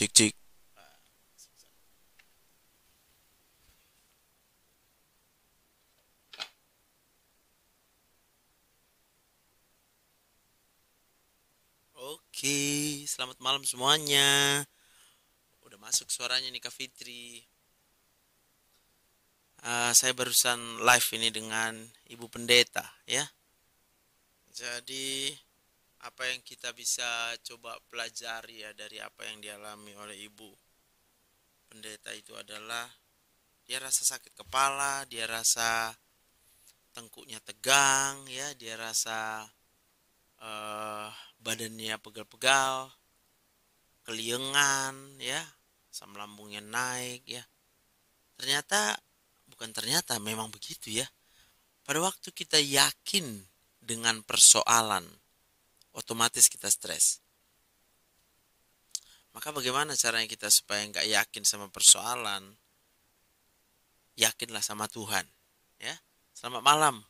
Cik cik. Oke, selamat malam semuanya. Udah masuk suaranya nih Kak Fitri. Saya barusan live ini dengan Ibu Pendeta ya. Jadi apa yang kita bisa coba pelajari ya dari apa yang dialami oleh Ibu Pendeta itu adalah dia rasa sakit kepala, dia rasa tengkuknya tegang ya, dia rasa eh, badannya pegal-pegal, keliengan ya, asam lambungnya naik ya. Ternyata bukan ternyata memang begitu ya. Pada waktu kita yakin dengan persoalan, otomatis kita stres. Maka bagaimana caranya kita supaya nggak yakin sama persoalan? Yakinlah sama Tuhan. Ya. Selamat malam,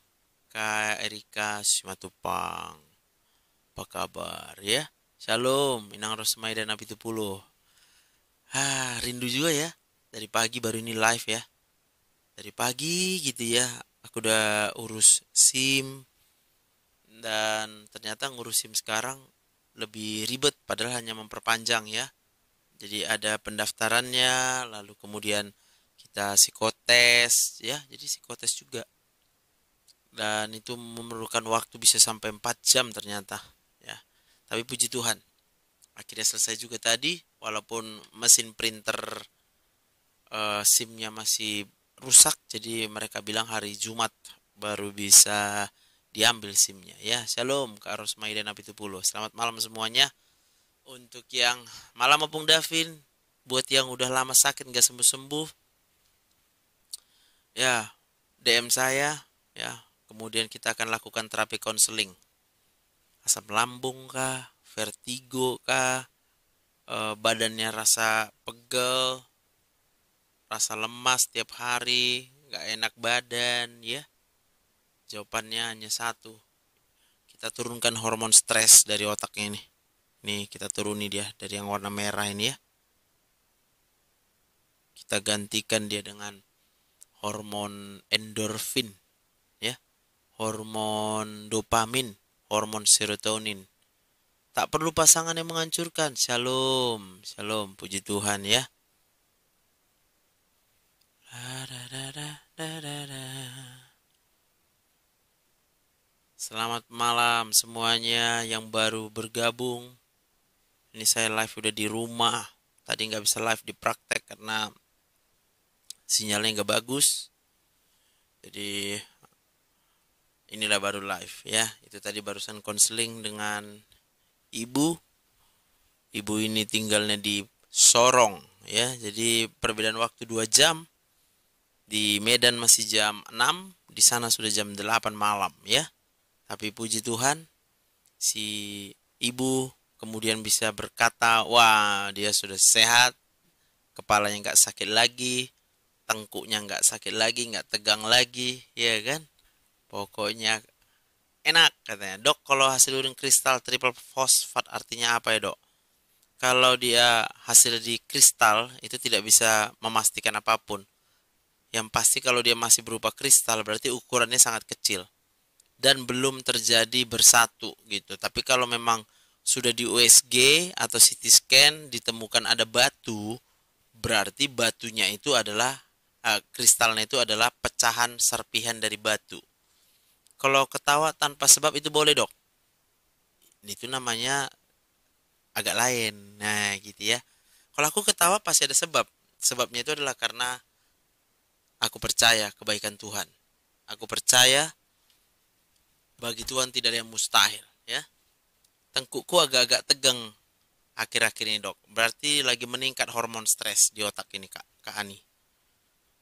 Kak Erika Simatupang. Apa kabar ya? Shalom, Inang Rosmai dan Nabi Tupuluh. Rindu juga ya. Dari pagi baru ini live ya. Dari pagi gitu ya. Aku udah urus SIM. Dan ternyata ngurus SIM sekarang lebih ribet. Padahal hanya memperpanjang ya. Jadi ada pendaftarannya. Lalu kemudian kita psikotes ya. Jadi psikotes juga. Dan itu memerlukan waktu bisa sampai 4 jam ternyata ya. Tapi puji Tuhan, akhirnya selesai juga tadi. Walaupun mesin printer SIM-nya masih rusak, jadi mereka bilang hari Jumat baru bisa diambil SIM-nya ya. Shalom Kak Rosmai dan Apitupulu. Selamat malam semuanya. Untuk yang malam Opung Davin, buat yang udah lama sakit nggak sembuh-sembuh, ya DM saya ya. Kemudian kita akan lakukan terapi konseling. Asam lambung kah, vertigo kah, badannya rasa pegel, rasa lemas tiap hari, nggak enak badan ya. Jawabannya hanya satu. Kita turunkan hormon stres dari otaknya ini. Nih kita turuni dia dari yang warna merah ini ya. Kita gantikan dia dengan hormon endorfin ya. Hormon dopamin, hormon serotonin. Tak perlu pasangan yang menghancurkan. Shalom, shalom, puji Tuhan ya. Selamat malam semuanya yang baru bergabung. Ini saya live udah di rumah. Tadi nggak bisa live di praktek karena sinyalnya nggak bagus. Jadi inilah baru live ya. Itu tadi barusan konseling dengan ibu. Ibu ini tinggalnya di Sorong ya. Jadi perbedaan waktu 2 jam. Di Medan masih jam 6, di sana sudah jam 8 malam ya. Tapi puji Tuhan, si ibu kemudian bisa berkata, wah dia sudah sehat, kepalanya nggak sakit lagi, tengkuknya nggak sakit lagi, nggak tegang lagi, ya kan? Pokoknya enak katanya. Dok, kalau hasil urin kristal triple fosfat artinya apa ya dok? Kalau dia hasil di kristal itu tidak bisa memastikan apapun. Yang pasti kalau dia masih berupa kristal berarti ukurannya sangat kecil dan belum terjadi bersatu gitu. Tapi kalau memang sudah di USG atau CT scan ditemukan ada batu, berarti batunya itu adalah kristalnya itu adalah pecahan serpihan dari batu. Kalau ketawa tanpa sebab itu boleh dok. Itu namanya agak lain. Nah gitu ya. Kalau aku ketawa pasti ada sebab. Sebabnya itu adalah karena aku percaya kebaikan Tuhan. Aku percaya bagi Tuhan tidak ada yang mustahil ya. Tengkukku agak-agak tegang akhir-akhir ini dok. Berarti lagi meningkat hormon stres di otak ini Kak Ani.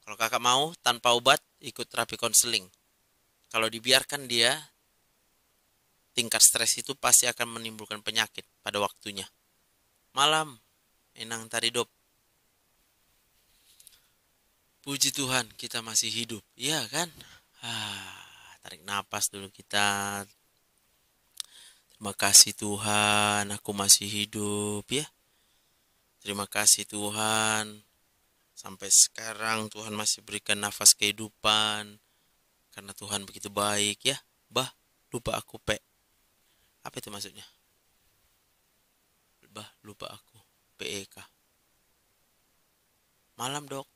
Kalau kakak mau tanpa obat ikut terapi konseling. Kalau dibiarkan dia tingkat stres itu pasti akan menimbulkan penyakit pada waktunya. Malam enang tadi dok. Puji Tuhan kita masih hidup. Iya kan? Tarik napas dulu kita. Terima kasih Tuhan, aku masih hidup ya. Terima kasih Tuhan. Sampai sekarang Tuhan masih berikan nafas kehidupan. Karena Tuhan begitu baik ya. Bah, lupa aku P. Apa itu maksudnya? Bah, lupa aku. PEK. Malam dok.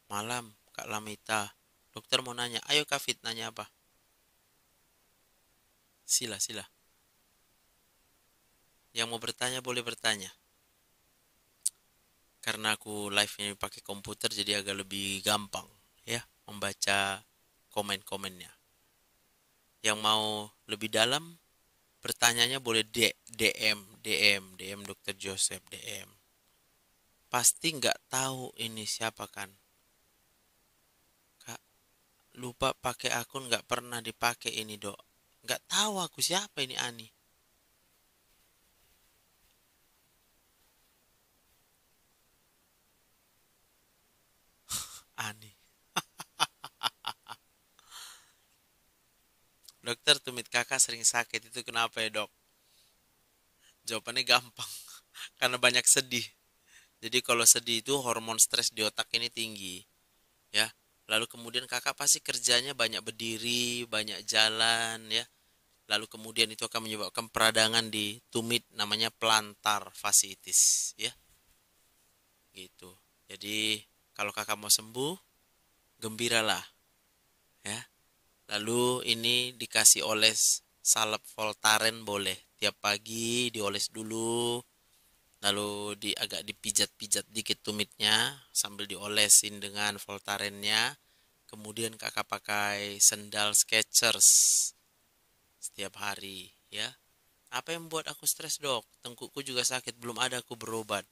Malam, Kak Lamita. Dokter mau nanya. Ayo Kak Fit, nanya apa? Sila, sila. Yang mau bertanya boleh bertanya. Karena aku live ini pakai komputer jadi agak lebih gampang ya membaca komen-komennya. Yang mau lebih dalam bertanyanya boleh DM Dr. Joseph DM. Pasti nggak tahu ini siapa kan? Kak, lupa pakai akun nggak pernah dipakai ini dok. Nggak tahu aku siapa ini Ani. Ani. Dokter tumit kakak sering sakit itu kenapa ya dok? Jawabannya gampang. Karena banyak sedih. Jadi kalau sedih itu hormon stres di otak ini tinggi. Ya. Lalu kemudian kakak pasti kerjanya banyak berdiri, banyak jalan ya. Lalu kemudian itu akan menyebabkan peradangan di tumit namanya plantar fasciitis ya. Gitu. Jadi kalau kakak mau sembuh, gembiralah ya. Lalu ini dikasih oles salep Voltaren boleh. Tiap pagi dioles dulu, lalu agak dipijat-pijat dikit tumitnya sambil diolesin dengan Voltarennya. Kemudian kakak pakai sendal Skechers setiap hari ya. Apa yang membuat aku stres dok? Tengkukku juga sakit, belum ada aku berobat.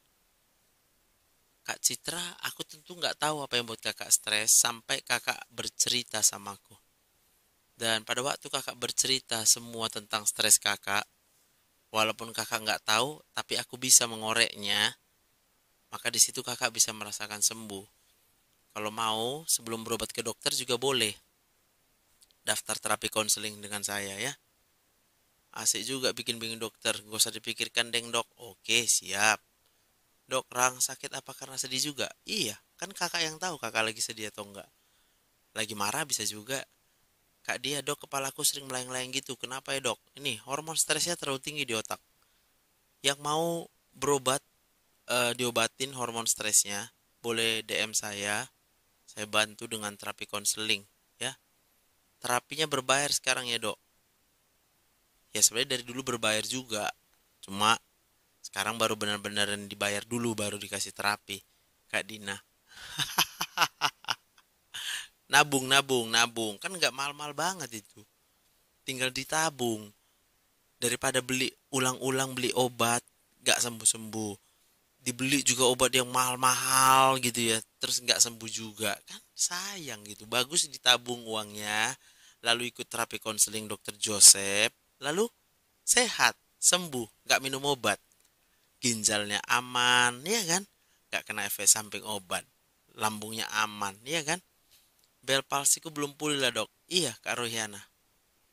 Kak Citra, aku tentu nggak tahu apa yang buat kakak stres sampai kakak bercerita sama aku. Dan pada waktu kakak bercerita semua tentang stres kakak, walaupun kakak nggak tahu, tapi aku bisa mengoreknya, maka di situ kakak bisa merasakan sembuh. Kalau mau, sebelum berobat ke dokter juga boleh daftar terapi konseling dengan saya ya. Asik juga bikin-bikin dokter, gak usah dipikirkan deng dok. Oke, siap. Dok, Rang sakit apa karena sedih juga? Iya, kan kakak yang tahu kakak lagi sedih atau enggak. Lagi marah bisa juga. Kak dia, dok kepalaku sering melayang-layang gitu. Kenapa ya dok? Ini hormon stresnya terlalu tinggi di otak. Yang mau berobat, diobatin hormon stresnya, boleh DM saya. Saya bantu dengan terapi konseling ya. Terapinya berbayar sekarang ya dok. Ya sebenarnya dari dulu berbayar juga. Cuma sekarang baru benar-benar dibayar dulu baru dikasih terapi. Kak Dina. Nabung, nabung, nabung. Kan nggak mahal-mahal banget itu. Tinggal ditabung. Daripada beli ulang-ulang beli obat. Nggak sembuh-sembuh. Dibeli juga obat yang mahal-mahal gitu ya. Terus nggak sembuh juga. Kan sayang gitu. Bagus ditabung uangnya. Lalu ikut terapi konseling dokter Joseph. Lalu sehat. Sembuh. Nggak minum obat. Ginjalnya aman. Ya kan? Nggak kena efek samping obat. Lambungnya aman. Ya kan? Bel palsiku belum pulih lah dok. Iya Kak Rohiana.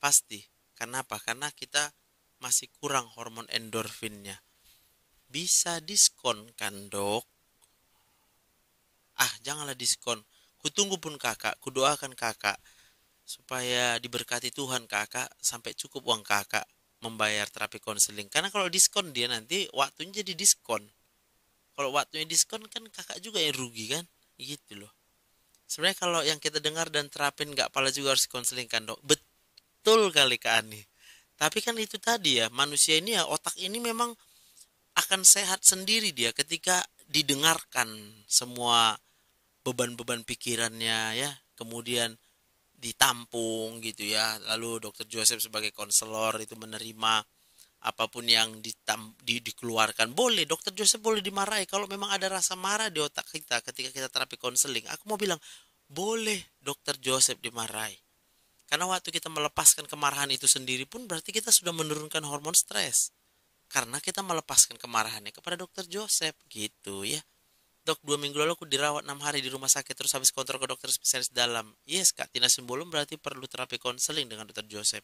Pasti. Kenapa? Karena kita masih kurang hormon endorfinnya. Bisa diskon kan dok? Ah janganlah diskon. Kutunggu pun kakak. Kudoakan kakak. Supaya diberkati Tuhan kakak. Sampai cukup uang kakak membayar terapi konseling. Karena kalau diskon dia nanti waktunya jadi diskon. Kalau waktunya diskon kan kakak juga yang rugi kan? Gitu loh. Sebenarnya kalau yang kita dengar dan terapin nggak pala juga harus konseling kan dok. Betul kali Kak Ani. Tapi kan itu tadi ya, manusia ini ya otak ini memang akan sehat sendiri dia ketika didengarkan semua beban-beban pikirannya ya. Kemudian ditampung gitu ya. Lalu dokter Joseph sebagai konselor itu menerima apapun yang dikeluarkan. Boleh, dokter Joseph boleh dimarahi kalau memang ada rasa marah di otak kita ketika kita terapi konseling. Aku mau bilang, boleh dokter Joseph dimarahi. Karena waktu kita melepaskan kemarahan itu sendiri pun berarti kita sudah menurunkan hormon stres. Karena kita melepaskan kemarahannya kepada dokter Joseph gitu ya. Dok, 2 minggu lalu aku dirawat 6 hari di rumah sakit terus habis kontrol ke dokter spesialis dalam. Yes, Kak Tina Simbolon berarti perlu terapi konseling dengan dokter Joseph.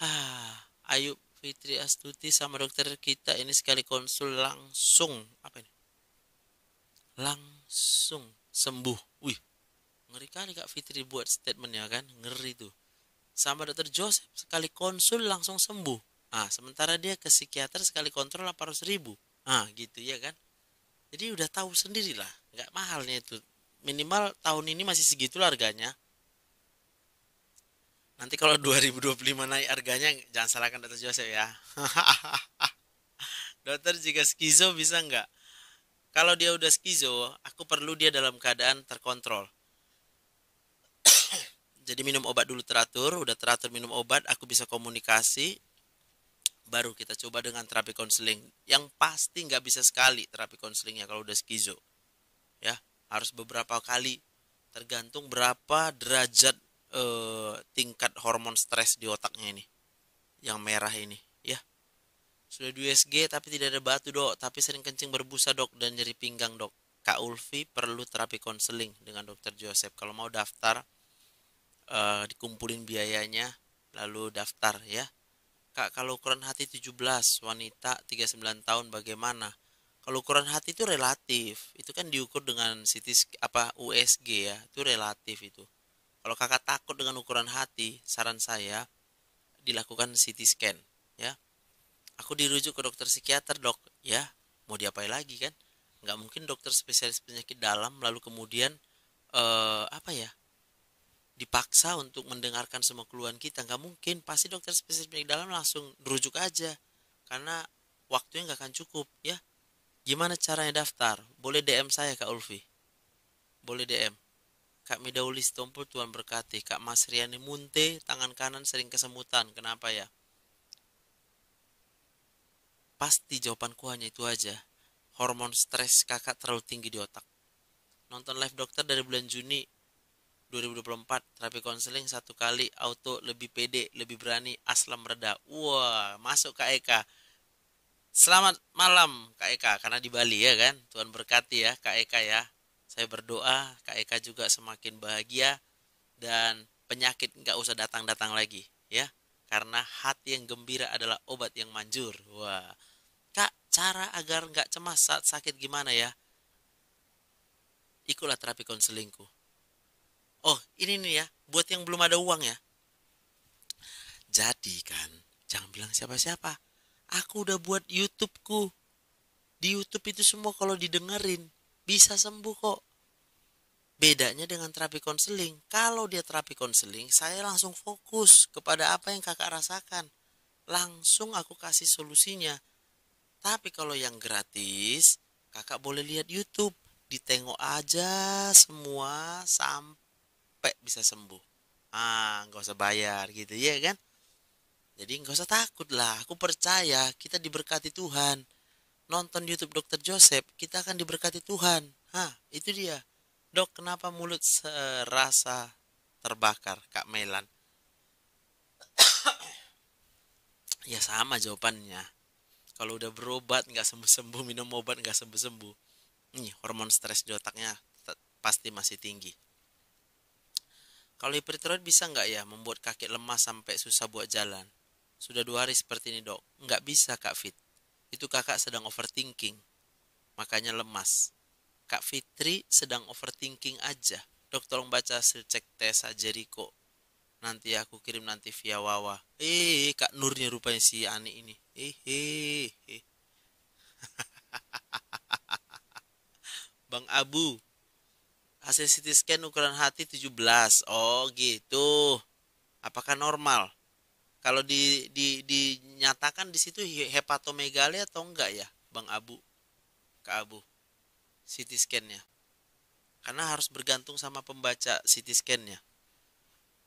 Ah, ayo Fitri Astuti sama dokter kita ini sekali konsul langsung apa ini? Langsung sembuh. Wih, ngeri kali Kak Fitri buat statementnya kan, ngeri tuh. Sama dokter Joseph sekali konsul langsung sembuh. Ah, sementara dia ke psikiater sekali kontrol 800.000. Ah, gitu ya kan. Jadi udah tahu sendiri lah, nggak mahalnya itu. Minimal tahun ini masih segitu lah harganya. Nanti kalau 2025 naik harganya, jangan salahkan dokter Joseph ya. Dokter jika skizo bisa nggak? Kalau dia udah skizo, aku perlu dia dalam keadaan terkontrol. Jadi minum obat dulu teratur, udah teratur minum obat, aku bisa komunikasi, baru kita coba dengan terapi konseling. Yang pasti nggak bisa sekali terapi konselingnya kalau udah skizo. Ya, harus beberapa kali, tergantung berapa derajat tingkat hormon stres di otaknya ini, yang merah ini. Ya, sudah di USG tapi tidak ada batu dok, tapi sering kencing berbusa dok dan nyeri pinggang dok. Kak Ulfi perlu terapi konseling dengan dokter Joseph. Kalau mau daftar, dikumpulin biayanya, lalu daftar ya. Kak, kalau ukuran hati 17, wanita 39 tahun bagaimana? Kalau ukuran hati itu relatif, itu kan diukur dengan USG ya, itu relatif itu. Kalau kakak takut dengan ukuran hati, saran saya dilakukan CT scan ya. Aku dirujuk ke dokter psikiater dok, ya mau diapain lagi kan? Nggak mungkin dokter spesialis penyakit dalam lalu kemudian apa ya, dipaksa untuk mendengarkan semua keluhan kita. Nggak mungkin, pasti dokter spesialis penyakit dalam langsung rujuk aja karena waktunya nggak akan cukup ya. Gimana caranya daftar? Boleh DM saya Kak Ulfi, boleh DM. Kak Midaulis Tompul, Tuhan berkati. Kak Mas Riani Munte, tangan kanan sering kesemutan, kenapa ya? Pasti jawabanku hanya itu aja. Hormon stres kakak terlalu tinggi di otak. Nonton live dokter dari bulan Juni 2024, terapi konseling 1 kali, auto, lebih pede, lebih berani, aslam reda. Wah, masuk Kak Eka. Selamat malam Kak Eka, karena di Bali ya kan. Tuhan berkati ya Kak Eka ya. Saya berdoa Kak Eka juga semakin bahagia dan penyakit nggak usah datang-datang lagi ya. Karena hati yang gembira adalah obat yang manjur. Wah, Kak, cara agar nggak cemas saat sakit gimana ya? Ikutlah terapi konselingku. Oh, ini nih ya, buat yang belum ada uang ya. Jadi kan, jangan bilang siapa-siapa. Aku udah buat YouTubeku. Di YouTube itu semua kalau didengerin, bisa sembuh kok. Bedanya dengan terapi konseling, kalau dia terapi konseling, saya langsung fokus kepada apa yang kakak rasakan. Langsung aku kasih solusinya. Tapi kalau yang gratis, kakak boleh lihat YouTube. Ditengok aja semua sampai bisa sembuh. Ah, nggak usah bayar gitu ya kan? Jadi nggak usah takut lah. Aku percaya kita diberkati Tuhan. Nonton YouTube Dokter Joseph, kita akan diberkati Tuhan. Hah, itu dia. Dok, kenapa mulut serasa terbakar, Kak Melan? Ya sama jawabannya. Kalau udah berobat nggak sembuh-sembuh, minum obat nggak sembuh-sembuh. Nih, hormon stres di otaknya pasti masih tinggi. Kalau hipertiroid bisa nggak ya membuat kaki lemah sampai susah buat jalan? Sudah 2 hari seperti ini dok. Nggak bisa Kak Fit. Itu kakak sedang overthinking. Makanya lemas. Kak Fitri sedang overthinking aja. Dok tolong baca hasil cek tes Jericho. Nanti aku kirim nanti via Wawa. Kak Nurnya rupanya si Ani ini. Bang Abu. Hasil CT scan ukuran hati 17. Oh gitu. Apakah normal? Kalau dinyatakan di situ hepatomegali atau enggak ya, Bang Abu? Kak Abu. CT scan-nya. Karena harus bergantung sama pembaca CT scan-nya.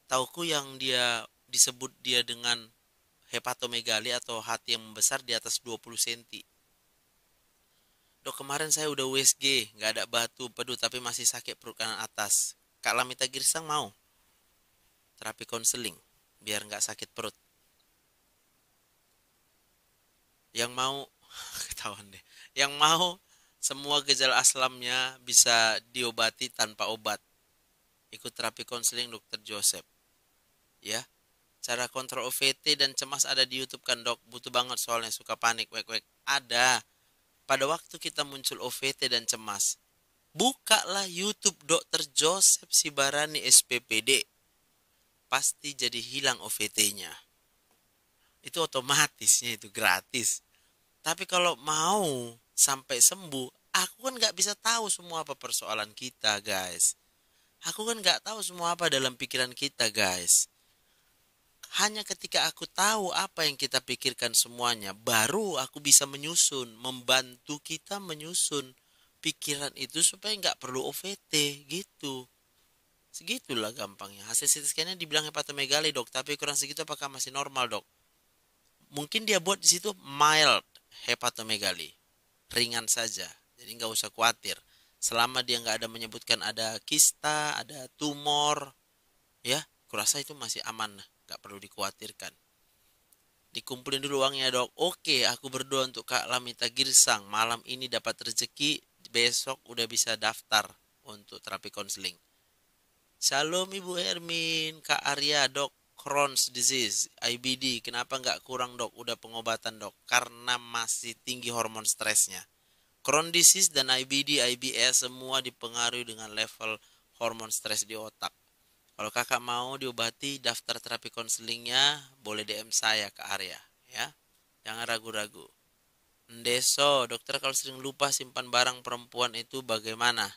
Tauku yang dia disebut dia dengan hepatomegali atau hati yang membesar di atas 20 cm. Dok, kemarin saya udah USG, nggak ada batu pedu tapi masih sakit perut kanan atas. Kak Lamita Girsang mau terapi konseling biar nggak sakit perut. Yang mau ketahuan deh. Yang mau semua gejala aslamnya bisa diobati tanpa obat. Ikut terapi konseling Dokter Joseph. Ya, Cara kontrol OVT dan cemas ada di YouTube kan dok? Butuh banget soalnya suka panik, wek-wek. Ada. Pada waktu kita muncul OVT dan cemas, bukalah YouTube Dr. Joseph Sibarani SPPD. Pasti jadi hilang OVT-nya. Itu otomatisnya, itu gratis. Tapi kalau mau sampai sembuh, aku kan nggak bisa tahu semua apa persoalan kita, guys. Aku kan nggak tahu semua apa dalam pikiran kita, guys. Hanya ketika aku tahu apa yang kita pikirkan semuanya, baru aku bisa menyusun, membantu kita menyusun pikiran itu supaya nggak perlu OVT, gitu. Segitulah gampangnya. Hasil CT scan-nya dibilang hepatomegali dok, tapi kurang segitu apakah masih normal dok? Mungkin dia buat di situ mild hepatomegali, ringan saja. Jadi nggak usah khawatir. Selama dia nggak ada menyebutkan ada kista, ada tumor, ya, kurasa itu masih aman, nggak perlu dikhawatirkan. Dikumpulin dulu uangnya dok. Oke, aku berdoa untuk Kak Lamita Girsang. Malam ini dapat rezeki, besok udah bisa daftar untuk terapi konseling. Shalom Ibu Hermin, Kak Arya dok. Crohn's disease, IBD, kenapa nggak kurang dok? Udah pengobatan dok, karena masih tinggi hormon stresnya. Crohn's disease dan IBD, IBS semua dipengaruhi dengan level hormon stres di otak. Kalau kakak mau diobati, daftar terapi konselingnya, boleh DM saya Kak Arya, ya. Jangan ragu-ragu. Ndeso, dokter kalau sering lupa simpan barang perempuan itu bagaimana?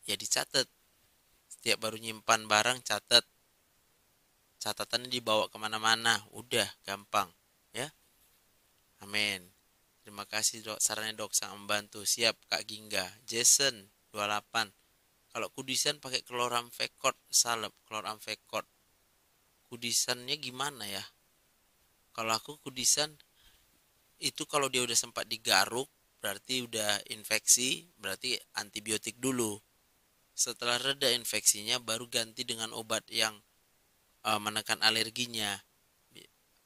Ya dicatat. Setiap baru nyimpan barang, catat. Catatannya dibawa kemana-mana, udah gampang, ya. Amin. Terima kasih dok, sarannya dok sangat membantu. Siap Kak Gingga. Jason 28. Kalau kudisan pakai kloramfekot salep, kloramfekot. Kudisannya gimana ya? Kalau aku kudisan itu kalau dia udah sempat digaruk, berarti udah infeksi, berarti antibiotik dulu. Setelah reda infeksinya baru ganti dengan obat yang menekan alerginya.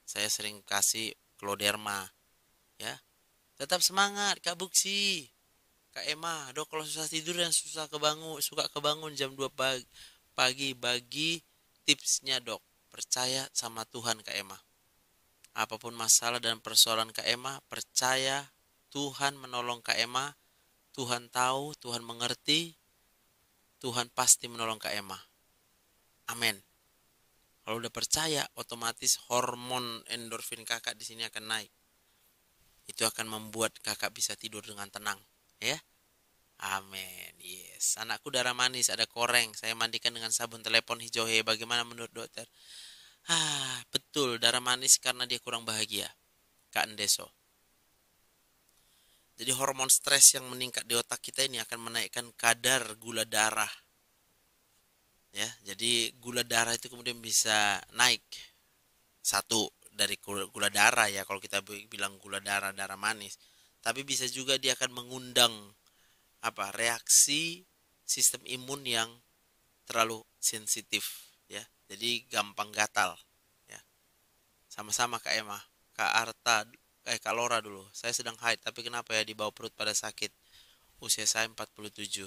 Saya sering kasih Cloderma, ya. Tetap semangat Kak Buksi, Kak Emma. Dok kalau susah tidur dan suka kebangun jam 2 pagi, bagi tipsnya dok. Percaya sama Tuhan Kak Emma. Apapun masalah dan persoalan Kak Emma, percaya Tuhan menolong Kak Emma. Tuhan tahu, Tuhan mengerti, Tuhan pasti menolong Kak Emma. Amin. Kalau udah percaya, otomatis hormon endorfin kakak di sini akan naik. Itu akan membuat kakak bisa tidur dengan tenang, ya. Amin. Yes. Anakku darah manis, ada koreng. Saya mandikan dengan sabun telepon hijau. Bagaimana menurut dokter? Betul, darah manis karena dia kurang bahagia, Kak Ndeso. Jadi hormon stres yang meningkat di otak kita ini akan menaikkan kadar gula darah. Ya, jadi gula darah itu kemudian bisa naik. Satu dari gula darah ya, kalau kita bilang gula darah, darah manis. Tapi bisa juga dia akan mengundang reaksi sistem imun yang terlalu sensitif ya. Jadi gampang gatal ya. Sama-sama Kak Emma, Kak Arta, Kak Lora dulu. Saya sedang haid tapi kenapa ya di bawah perut pada sakit? Usia saya 47.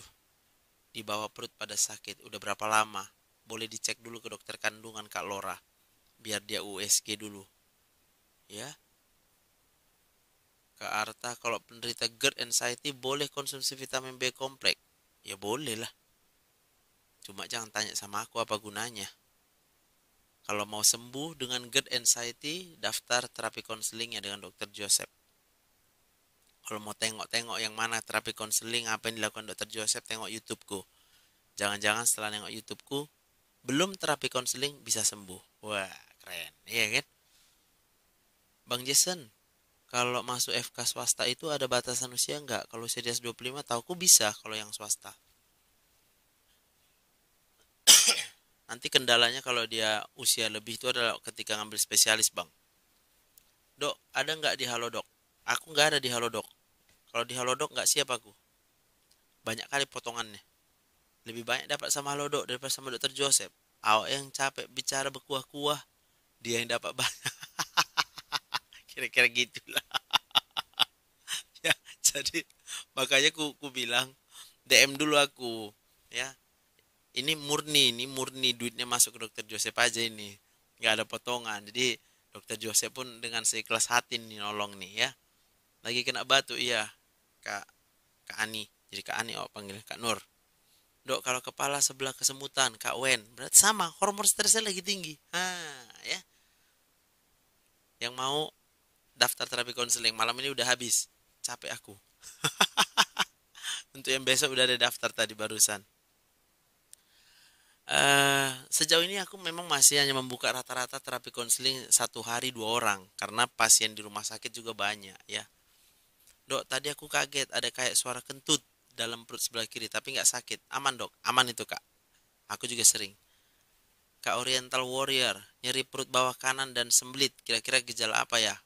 Di bawah perut pada sakit. Udah berapa lama? Boleh dicek dulu ke dokter kandungan Kak Lora. Biar dia USG dulu. Ya. Kak Arta, kalau penderita GERD anxiety boleh konsumsi vitamin B kompleks? Ya boleh lah. Cuma jangan tanya sama aku apa gunanya. Kalau mau sembuh dengan GERD anxiety, daftar terapi konselingnya dengan Dr. Joseph. Kalau mau tengok-tengok yang mana terapi konseling, apa yang dilakukan Dr. Joseph, tengok YouTubeku. Jangan-jangan setelah nengok YouTubeku, belum terapi konseling bisa sembuh. Wah, keren. Iya kan? Bang Jason, kalau masuk FK swasta itu ada batasan usia nggak? Kalau usia di atas 25 tahuku bisa kalau yang swasta. Nanti kendalanya kalau dia usia lebih itu adalah ketika ngambil spesialis bang. Dok, ada nggak di Halodoc? Aku nggak ada di Halodoc. Kalau di Halodoc nggak siap aku. Banyak kali potongannya. Lebih banyak dapat sama Halodoc daripada sama Dokter Joseph. Awak yang capek bicara berkuah-kuah, dia yang dapat banyak. Kira-kira gitulah. Ya, jadi makanya ku bilang DM dulu aku, ya. Ini murni duitnya masuk ke dokter Joseph aja ini. Nggak ada potongan. Jadi dokter Joseph pun dengan seikhlas hati nih nolong nih ya. Lagi kena batuk iya. Kak Kak Ani. Jadi Kak Ani panggil Kak Nur. Dok, kalau kepala sebelah kesemutan, Kak Wen. Berarti sama, hormon stresnya lagi tinggi. Ya. Yang mau daftar terapi konseling malam ini udah habis. Capek aku. Untuk yang besok udah ada daftar tadi barusan. Sejauh ini aku memang masih hanya membuka rata-rata terapi konseling 1 hari 2 orang karena pasien di rumah sakit juga banyak ya. Dok, tadi aku kaget ada kayak suara kentut dalam perut sebelah kiri tapi nggak sakit. Aman dok, aman itu kak. Aku juga sering. Kak Oriental Warrior, nyeri perut bawah kanan dan sembelit. Kira-kira gejala apa ya?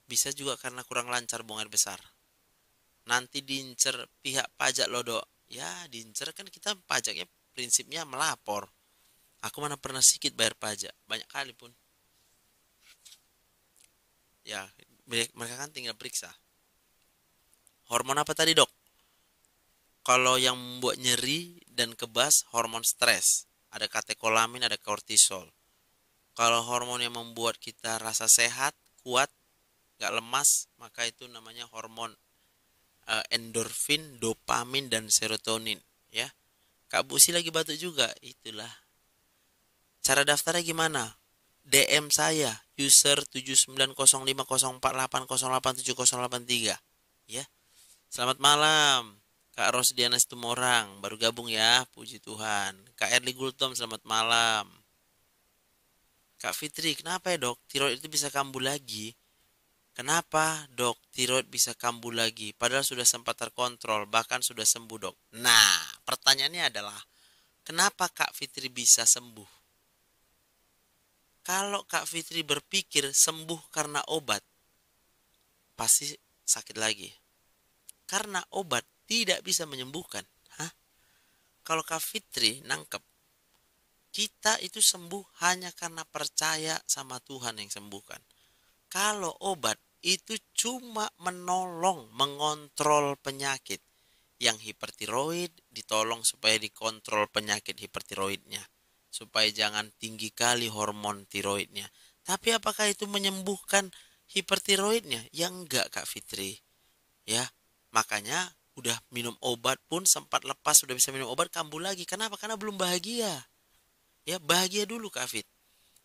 Bisa juga karena kurang lancar buang air besar. Nanti diincer pihak pajak loh dok. Ya diincer kan kita pajaknya prinsipnya melapor. Aku mana pernah sedikit bayar pajak, banyak kali pun. Ya, mereka kan tinggal periksa. Hormon apa tadi dok? Kalau yang membuat nyeri dan kebas, hormon stres. Ada katekolamin, ada kortisol. Kalau hormon yang membuat kita rasa sehat, kuat, gak lemas, maka itu namanya hormon endorfin, dopamin, dan serotonin. Ya, Kak Busi lagi batuk juga, itulah. Cara daftarnya gimana? DM saya user 790504808708 ya. Selamat malam Kak Rosdiana Situmorang baru gabung ya, puji Tuhan. Kak Erli Gultom selamat malam. Kak Fitri, kenapa ya dok tiroid itu bisa kambuh lagi? Kenapa dok tiroid bisa kambuh lagi padahal sudah sempat terkontrol bahkan sudah sembuh dok? Nah pertanyaannya adalah kenapa Kak Fitri bisa sembuh? Kalau Kak Fitri berpikir sembuh karena obat, pasti sakit lagi. Karena obat tidak bisa menyembuhkan. Hah? Kalau Kak Fitri nangkep, kita itu sembuh hanya karena percaya sama Tuhan yang sembuhkan. Kalau obat itu cuma menolong, mengontrol penyakit. Yang hipertiroid ditolong supaya dikontrol penyakit hipertiroidnya. Supaya jangan tinggi kali hormon tiroidnya. Tapi apakah itu menyembuhkan hipertiroidnya? Ya enggak Kak Fitri. Ya, makanya udah minum obat pun sempat lepas sudah bisa minum obat kambuh lagi. Kenapa? Karena belum bahagia. Ya, bahagia dulu Kak Fit.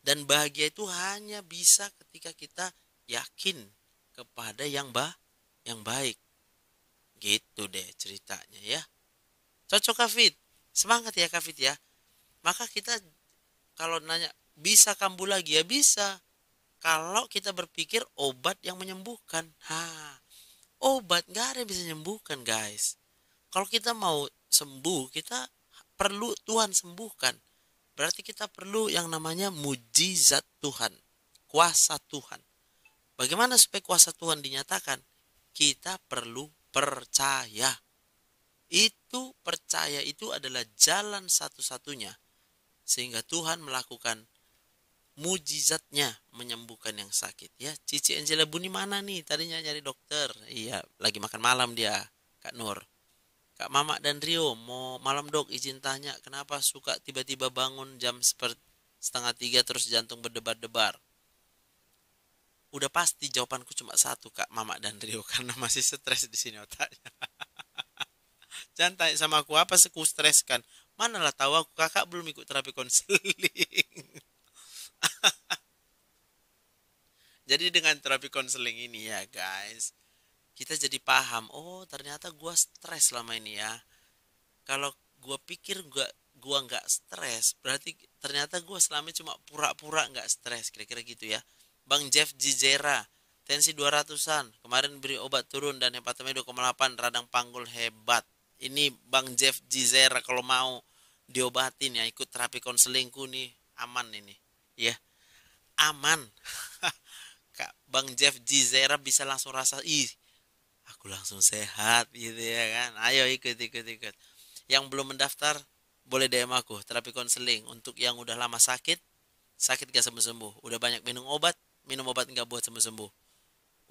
Dan bahagia itu hanya bisa ketika kita yakin kepada yang baik. Gitu deh ceritanya ya. Cocok Kak Fit. Semangat ya Kak Fit ya. Maka kita kalau nanya bisa kambuh lagi ya bisa. Kalau kita berpikir obat yang menyembuhkan. Obat nggak ada yang bisa menyembuhkan guys. Kalau kita mau sembuh kita perlu Tuhan sembuhkan. Berarti kita perlu yang namanya mujizat Tuhan. Kuasa Tuhan. Bagaimana supaya kuasa Tuhan dinyatakan? Kita perlu percaya. Itu percaya itu adalah jalan satu-satunya. Sehingga Tuhan melakukan mujizatnya menyembuhkan yang sakit. Ya, Cici Angela Buni mana nih? Tadinya nyari dokter. Iya, lagi makan malam dia, Kak Nur. Kak Mama dan Rio, mau malam dok izin tanya, kenapa suka tiba-tiba bangun jam 2:30 terus jantung berdebar-debar? Udah pasti jawabanku cuma satu Kak Mama dan Rio karena masih stres di sini otaknya. Jangan tanya sama aku apa sih ku streskan. Manalah tahu aku kakak belum ikut terapi konseling. Jadi dengan terapi konseling ini ya guys, kita jadi paham, oh ternyata gua stres selama ini ya. Kalau gua pikir gua nggak stres, berarti ternyata gua selama ini cuma pura-pura nggak stres, kira-kira gitu ya. Bang Jeff Jizera, tensi 200-an, kemarin beri obat turun dan hepatemi 2,8, radang panggul hebat. Ini Bang Jeff Jizera kalau mau diobatin ya, ikut terapi konselingku nih, aman ini, ya, aman. Kak Bang Jeff Jizera bisa langsung rasa, ih, aku langsung sehat gitu ya kan. Ayo ikut. Yang belum mendaftar boleh DM aku terapi konseling untuk yang udah lama sakit gak sembuh-sembuh, udah banyak minum obat nggak buat sembuh-sembuh,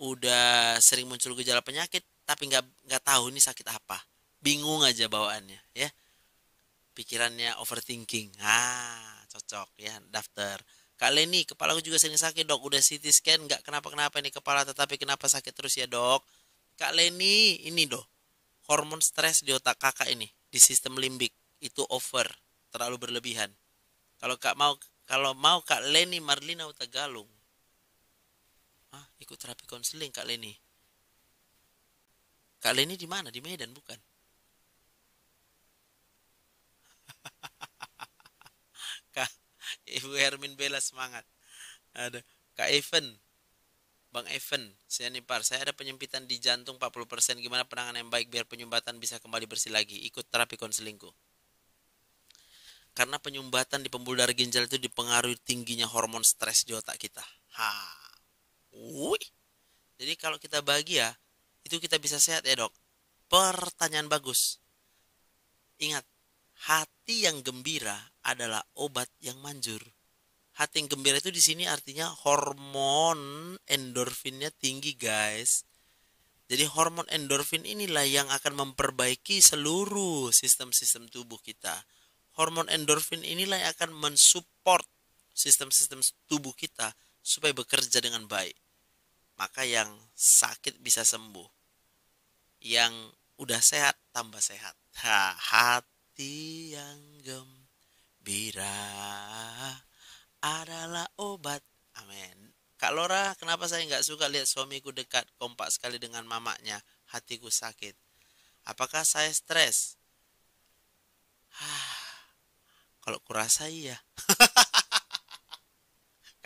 udah sering muncul gejala penyakit tapi nggak tahu ini sakit apa, bingung aja bawaannya ya. pikirannya overthinking. Cocok ya, daftar. Kak Leni, kepalaku juga sering sakit dok. Udah CT scan nggak kenapa-kenapa ini kepala, tetapi kenapa sakit terus ya dok? Kak Leni, ini dok, hormon stres di otak kakak ini, di sistem limbik itu over, terlalu berlebihan. Kalau mau Kak Leni Marlina Utagalung, ikut terapi konseling Kak Leni. Kak Leni di mana? Di Medan bukan? Kak Ibu Hermin Bella semangat. Ada Kak Evan, Bang Evan, Sianipar, saya ada penyempitan di jantung 40%. Gimana penanganan yang baik biar penyumbatan bisa kembali bersih lagi? Ikut terapi konselingku. Karena penyumbatan di pembuluh darah ginjal itu dipengaruhi tingginya hormon stres di otak kita. Wih. Jadi kalau kita bahagia, itu kita bisa sehat ya dok. Pertanyaan bagus. Ingat, hati yang gembira adalah obat yang manjur. Hati yang gembira itu di sini artinya hormon endorfinnya tinggi guys. Jadi hormon endorfin inilah yang akan memperbaiki seluruh sistem-sistem tubuh kita. Hormon endorfin inilah yang akan mensupport sistem-sistem tubuh kita supaya bekerja dengan baik. Maka yang sakit bisa sembuh. Yang udah sehat tambah sehat. Hati yang gembira adalah obat. Amin. Kak Lora, kenapa saya nggak suka lihat suamiku dekat, kompak sekali dengan mamanya? Hatiku sakit. Apakah saya stres? Kalau kurasa iya.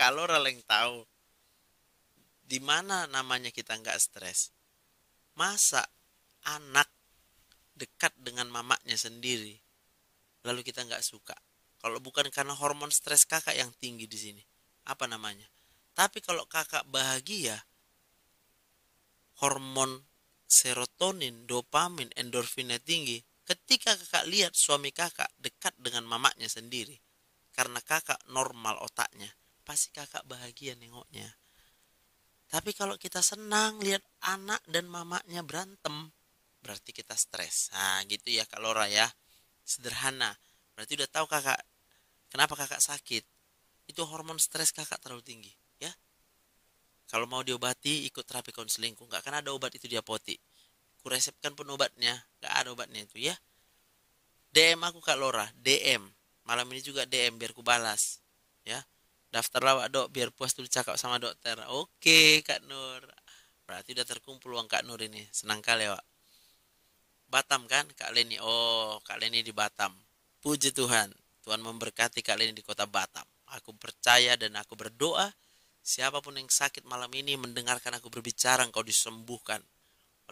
Kak Lora yang tahu. Di mana namanya kita nggak stres? Masa anak dekat dengan mamanya sendiri, lalu kita nggak suka? Kalau bukan karena hormon stres kakak yang tinggi di sini, apa namanya? Tapi kalau kakak bahagia, hormon serotonin, dopamin, endorfinnya tinggi. Ketika kakak lihat suami kakak dekat dengan mamanya sendiri, karena kakak normal otaknya, pasti kakak bahagia nengoknya. Tapi kalau kita senang lihat anak dan mamanya berantem, berarti kita stres. Gitu ya Kak Lora ya. Sederhana. Berarti udah tahu kakak kenapa kakak sakit. Itu hormon stres kakak terlalu tinggi, ya. Kalau mau diobati, ikut terapi konselingku. Nggak akan ada obat itu di apotik. Kuresepkan pun obatnya, nggak ada obatnya itu ya. DM aku Kak Lora, DM. Malam ini juga DM biar ku balas, ya. Daftar lawak dok biar puas dulu cakap sama dokter. Oke Kak Nur. Berarti udah terkumpul uang Kak Nur ini. Senang kali Wak. Batam kan Kak Leni. Oh Kak Leni di Batam. Puji Tuhan. Tuhan memberkati Kak Leni di kota Batam. Aku percaya dan aku berdoa. Siapapun yang sakit malam ini mendengarkan aku berbicara, engkau disembuhkan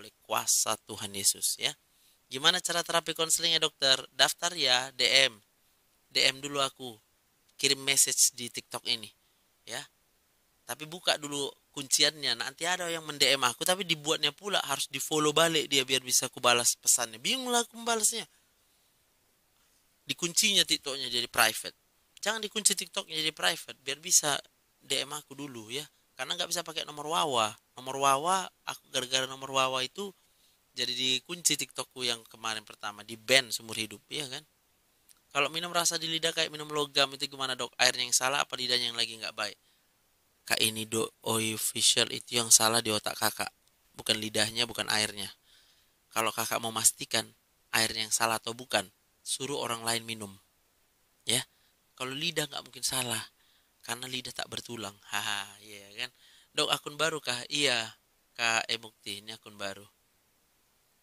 oleh kuasa Tuhan Yesus ya. Gimana cara terapi konselingnya dokter? Daftar ya, DM. DM dulu aku. Kirim message di TikTok ini ya. Tapi buka dulu kunciannya. Nanti ada yang mend-DM aku tapi dibuatnya pula harus di-follow balik dia biar bisa aku balas pesannya. Bingung lah aku membalasnya. Dikuncinya TikToknya jadi private. Jangan dikunci TikToknya jadi private biar bisa DM aku dulu ya. Karena nggak bisa pakai nomor Wawa. Nomor Wawa, aku gara-gara nomor Wawa itu jadi dikunci TikTokku yang kemarin pertama, di-ban seumur hidup, ya kan? Kalau minum rasa di lidah kayak minum logam itu gimana dok? Airnya yang salah apa lidahnya yang lagi nggak baik? Kak ini dok, official itu yang salah di otak kakak. Bukan lidahnya, bukan airnya. Kalau kakak mau pastikan airnya yang salah atau bukan, suruh orang lain minum. Ya, kalau lidah nggak mungkin salah. Karena lidah tak bertulang. Iya kan? Dok, akun baru kah? Iya, Kak Emukti, ini akun baru.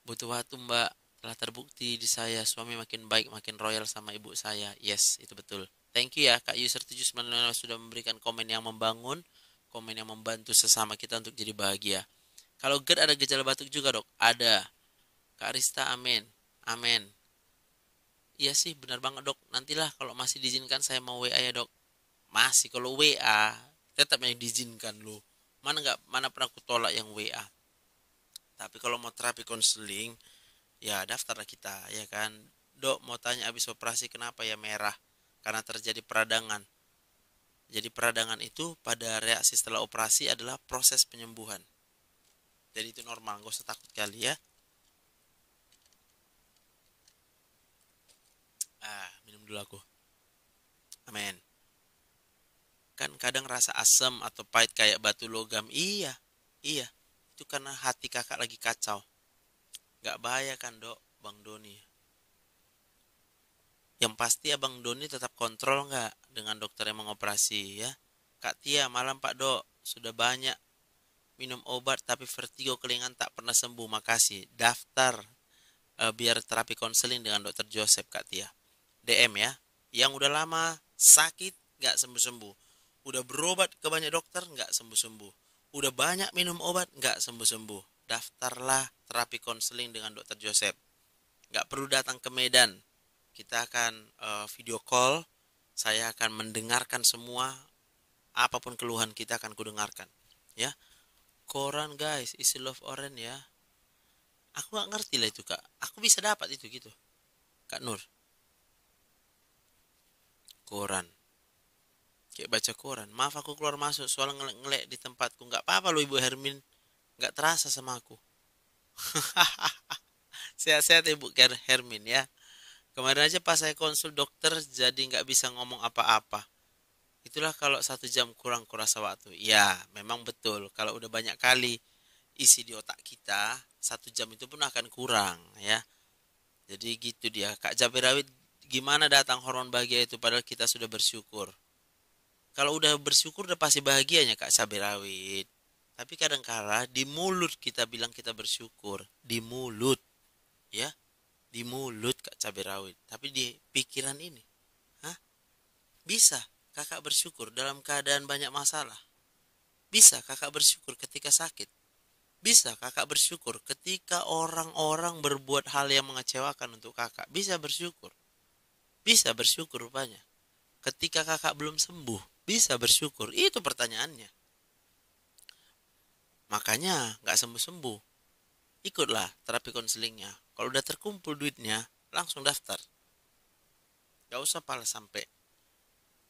Butuh waktu mbak, telah terbukti di saya suami makin baik, makin royal sama ibu saya. Yes, itu betul. Thank you ya Kak user 795 sudah memberikan komen yang membangun, komen yang membantu sesama kita untuk jadi bahagia. Kalau GERD ada gejala batuk juga dok? Ada. Kak Rista, amin. Amin. Iya sih benar banget dok. Nantilah kalau masih diizinkan saya mau WA ya dok. Masih kalau WA tetap yang diizinkan loh. Mana pernah aku tolak yang WA. Tapi kalau mau terapi konseling, ya daftarlah kita, ya kan. Dok, mau tanya habis operasi kenapa ya merah? Karena terjadi peradangan. Jadi peradangan itu pada reaksi setelah operasi adalah proses penyembuhan. Jadi itu normal, gak usah takut kali ya. Minum dulu aku. Amin. Kan kadang rasa asam atau pahit kayak batu logam. Iya, iya. Itu karena hati kakak lagi kacau. Gak bahaya kan dok, Bang Doni? Yang pasti Abang Doni tetap kontrol nggak dengan dokter yang mengoperasi ya. Kak Tia, malam Pak Dok. Sudah banyak minum obat tapi vertigo kelingan tak pernah sembuh. Makasih. Daftar biar terapi konseling dengan dokter Joseph Kak Tia. DM ya. Yang udah lama sakit nggak sembuh-sembuh. Udah berobat ke banyak dokter nggak sembuh-sembuh. Udah banyak minum obat nggak sembuh-sembuh. Daftarlah terapi konseling dengan dokter Joseph. Nggak perlu datang ke Medan. Kita akan video call. Saya akan mendengarkan semua. Apapun keluhan kita akan kudengarkan. Ya. Koran guys, isi love orange ya. Aku nggak ngerti lah itu kak. Aku bisa dapat itu gitu. Kak Nur. Koran. Kayak baca koran. Maaf aku keluar masuk soal ngelek-ngelek di tempatku. Nggak apa-apa loh Ibu Hermin. Nggak terasa sama aku. Sehat-sehat Ibu Hermin ya. Kemarin aja pas saya konsul dokter jadi nggak bisa ngomong apa-apa. Itulah kalau 1 jam kurang kurasa waktu. Ya, memang betul. Kalau udah banyak kali isi di otak kita, 1 jam itu pun akan kurang ya. Jadi gitu dia. Kak Jabirawit, gimana datang hormon bahagia itu padahal kita sudah bersyukur. Kalau udah bersyukur udah pasti bahagianya Kak Jabirawit. Tapi kadang-kala di mulut kita bilang kita bersyukur. Di mulut. Ya. Di mulut Kak Cabai Rawit. Tapi di pikiran ini. Hah? Bisa kakak bersyukur dalam keadaan banyak masalah. Bisa kakak bersyukur ketika sakit. Bisa kakak bersyukur ketika orang-orang berbuat hal yang mengecewakan untuk kakak. Bisa bersyukur. Bisa bersyukur rupanya. Ketika kakak belum sembuh. Bisa bersyukur. Itu pertanyaannya. Makanya gak sembuh-sembuh. Ikutlah terapi konselingnya. Kalau udah terkumpul duitnya, langsung daftar. Gak usah pala sampai